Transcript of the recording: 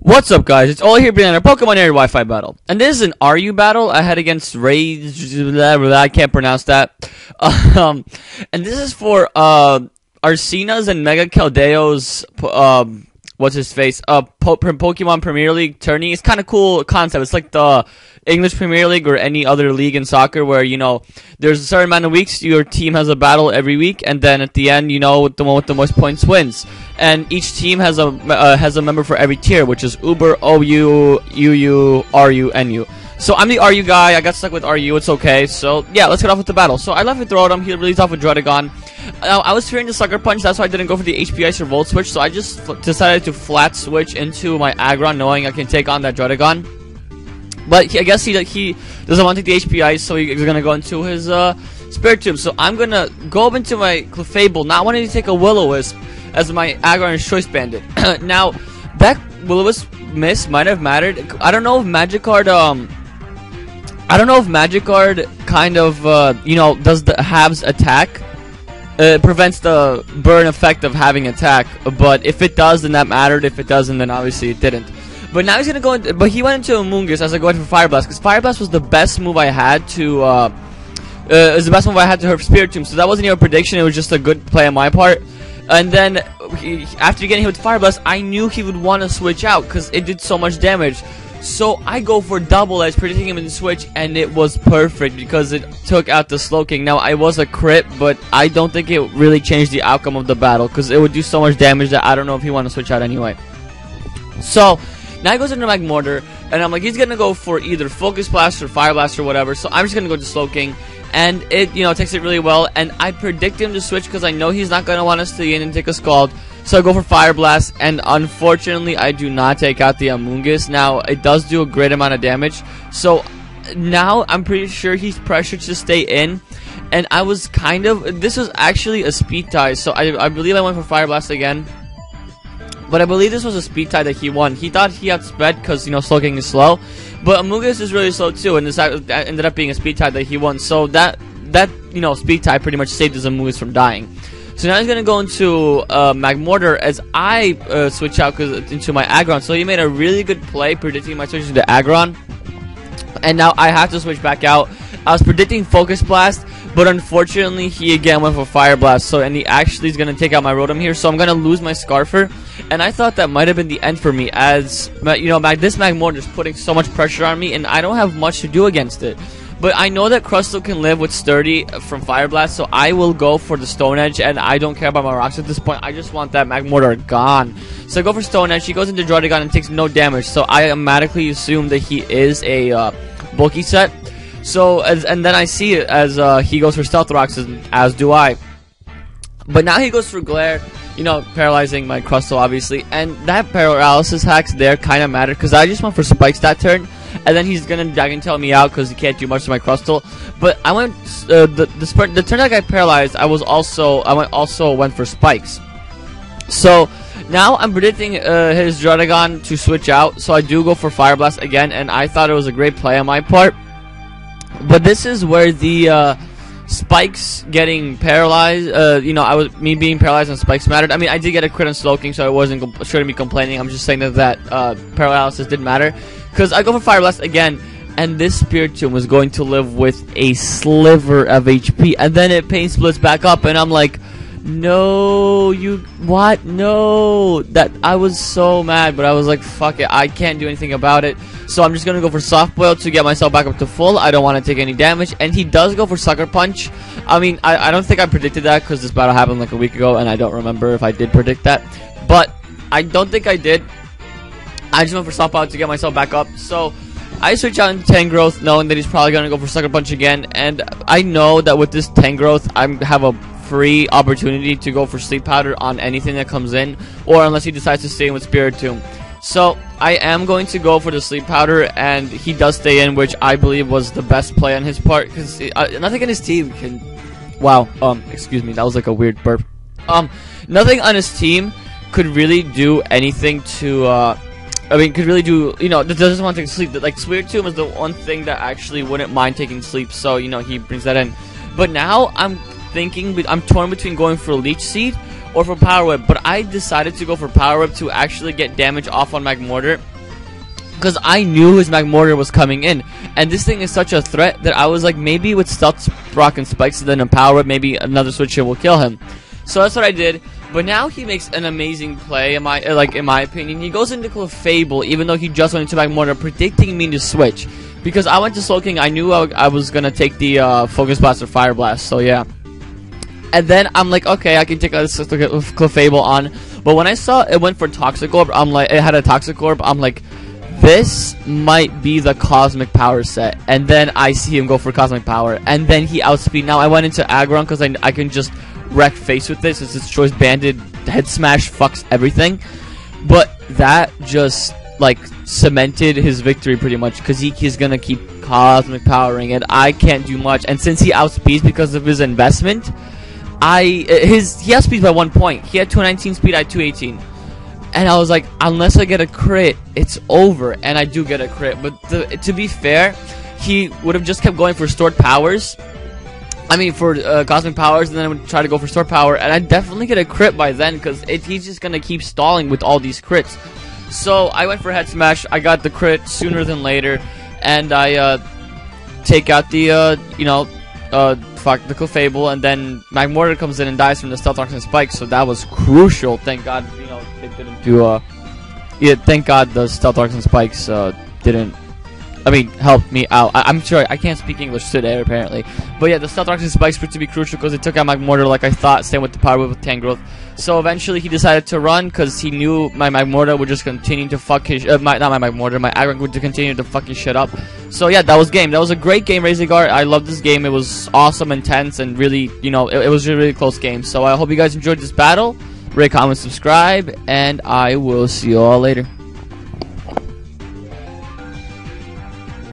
What's up, guys? It's all here being a Pokemon Area Wi-Fi battle, and this is an RU battle I had against I can't pronounce that. And this is for Arcena's and Mega Keldeo's what's his face Pokemon Premier League tourney. It's kind of cool concept. It's like the English Premier League or any other league in soccer, where there's a certain amount of weeks your team has a battle every week, and then at the end, the one with the most points wins. And each team has a member for every tier, which is Uber, OU, UU, RU, NU. So I'm the RU guy. I got stuck with RU. It's okay. So yeah, let's get off with the battle. So I left with Rotom. He released off with Druddigon. I was fearing the Sucker Punch. That's why I didn't go for the HP Ice or Volt Switch. So I just decided to flat switch into my Aggron, knowing I can take on that Druddigon. But I guess he doesn't want to take the HP Ice, so he's gonna go into his Spirit Tomb. So I'm gonna go up into my Clefable, not wanting to take a Will-O-Wisp as my Aggron's Choice Bandit. Now that Will-O-Wisp miss might have mattered. I don't know if Magikarp kind of does the halves attack. Prevents the burn effect of having attack, but if it does, then that mattered. If it doesn't, then obviously it didn't. But now he's gonna go into, but he went into Amoonguss as I go in for Fire Blast, because Fire Blast was the best move I had to her Spirit Tomb. So that wasn't even a prediction, it was just a good play on my part. And then after getting hit with Fire Blast, I knew he would want to switch out because it did so much damage. So I go for Double Edge, predicting him in the switch, and it was perfect because it took out the Slowking. Now, I was a crit, but I don't think it really changed the outcome of the battle because it would do so much damage that I don't know if he wanted to switch out anyway. So now he goes into Magmortar, and I'm like, he's gonna go for either Focus Blast or Fire Blast or whatever. So I'm just gonna go to Slowking, and it takes it really well. And I predict him to switch because I know he's not gonna want to stay in and take a Scald. So I go for Fire Blast, and unfortunately, I do not take out the Amoonguss. Now, it does do a great amount of damage, so now I'm pretty sure he's pressured to stay in, and I was this was actually a speed tie, so I believe I went for Fire Blast again, but I believe this was a speed tie that he won. He thought he outsped because, Slowking is slow, but Amoonguss is really slow too, and this ended up being a speed tie that he won, so that speed tie pretty much saved his Amoonguss from dying. So now he's going to go into Magmortar as I switch out into my Aggron. So he made a really good play predicting my switch into Aggron. And now I have to switch back out. I was predicting Focus Blast, but unfortunately he again went for Fire Blast. So, and he actually is going to take out my Rotom here. So I'm going to lose my Scarfer. And I thought that might have been the end for me, as this Magmortar is putting so much pressure on me, and I don't have much to do against it. But I know that Crustle can live with Sturdy from Fire Blast, so I will go for the Stone Edge, and I don't care about my rocks at this point. I just want that Magmortar gone. So I go for Stone Edge. He goes into Druddigon and takes no damage, so I automatically assume that he is a bulky set. So and then I see it as he goes for Stealth Rocks, as do I. But now he goes for Glare, paralyzing my Crustle, obviously. And that paralysis hacks there kind of mattered, because I just went for Spikes that turn. And then he's gonna Dragon Tail me out because he can't do much to my Crustle. But I went the turn that I got paralyzed. I also went for Spikes. So now I'm predicting his Druddigon to switch out. So I do go for Fire Blast again, and I thought it was a great play on my part. But this is where the Spikes getting paralyzed. Me being paralyzed on Spikes mattered. I mean, I did get a crit on Slowking, so I shouldn't be complaining. I'm just saying that paralysis did matter. Because I go for Fire Blast again, and this Spirit Tomb was going to live with a sliver of HP, and then it pain splits back up, and I'm like, no, what? No, I was so mad, but I was like, fuck it, I can't do anything about it, so I'm just gonna go for Soft Boil to get myself back up to full. I don't want to take any damage, and he does go for Sucker Punch. I mean, I don't think I predicted that, because this battle happened like a week ago, and I don't remember if I did predict that, but I don't think I did. I just went for Soft Boil to get myself back up, so I switch out into Tangrowth, knowing that he's probably going to go for Sucker Punch again, and I know that with this Tangrowth, I have a free opportunity to go for Sleep Powder on anything that comes in, or unless he decides to stay in with Spirit Tomb. So I am going to go for the Sleep Powder, and he does stay in, which I believe was the best play on his part, because nothing in his team can... Wow, excuse me, that was like a weird burp. Nothing on his team could really do anything to, could really do, that doesn't want to take sleep. Like, Spirit Tomb is the one thing that actually wouldn't mind taking sleep, so, he brings that in. But now, I'm torn between going for Leech Seed or for Power Whip, but I decided to go for Power Whip to actually get damage off on Magmortar. because I knew his Magmortar was coming in, and this thing is such a threat that I was like, maybe with Stealth Rock and Spikes and then Empower, maybe another switch hit will kill him. So that's what I did. But now he makes an amazing play, in my opinion. He goes into Clefable, even though he just went into Magmortar, predicting me to switch. Because I went to Soul King, I knew I was gonna take the Focus Blast or Fire Blast, so yeah. And then I'm like, okay, I can take a Clefable on. But when I saw it went for Toxic Orb, I'm like, it had a Toxic Orb, I'm like, this might be the Cosmic Power set. And then I see him go for Cosmic Power, and then he outspeed. Now I went into Aggron because I can just wreck face with this. It's his Choice Banded Head Smash fucks everything. But that just like cemented his victory pretty much, because he's gonna keep Cosmic Powering and I can't do much. And since he outspeeds because of his investment, he outspeeds by 1 point. He had 219 speed, I had 218. And I was like, unless I get a crit, it's over. And I do get a crit. But to be fair, he would have just kept going for stored powers. I mean, for Cosmic Powers, and then I would try to go for Stored Power, and I'd definitely get a crit by then, because he's just going to keep stalling with all these crits. So I went for Head Smash, I got the crit sooner than later, and I take out the, the Clefable, and then Magmortar comes in and dies from the Stealth Rocks and Spikes, so that was crucial. Thank God, they didn't do, thank God the Stealth Rocks and Spikes didn't, help me out. I'm sure I can't speak English today, apparently. But yeah, the Stealth Rocks and Spikes proved to be crucial because it took out Magmortar like I thought, same with the Power Whip with Tangrowth. So eventually he decided to run because he knew my Magmortar would just continue to fuck his, not my Magmortar, my Aggron would continue to fucking shit up. So yeah, that was game. That was a great game, R4EZG3ER. I love this game. It was awesome, intense, and really, it was a really close game. So I hope you guys enjoyed this battle. Rate, comment, subscribe, and I will see you all later.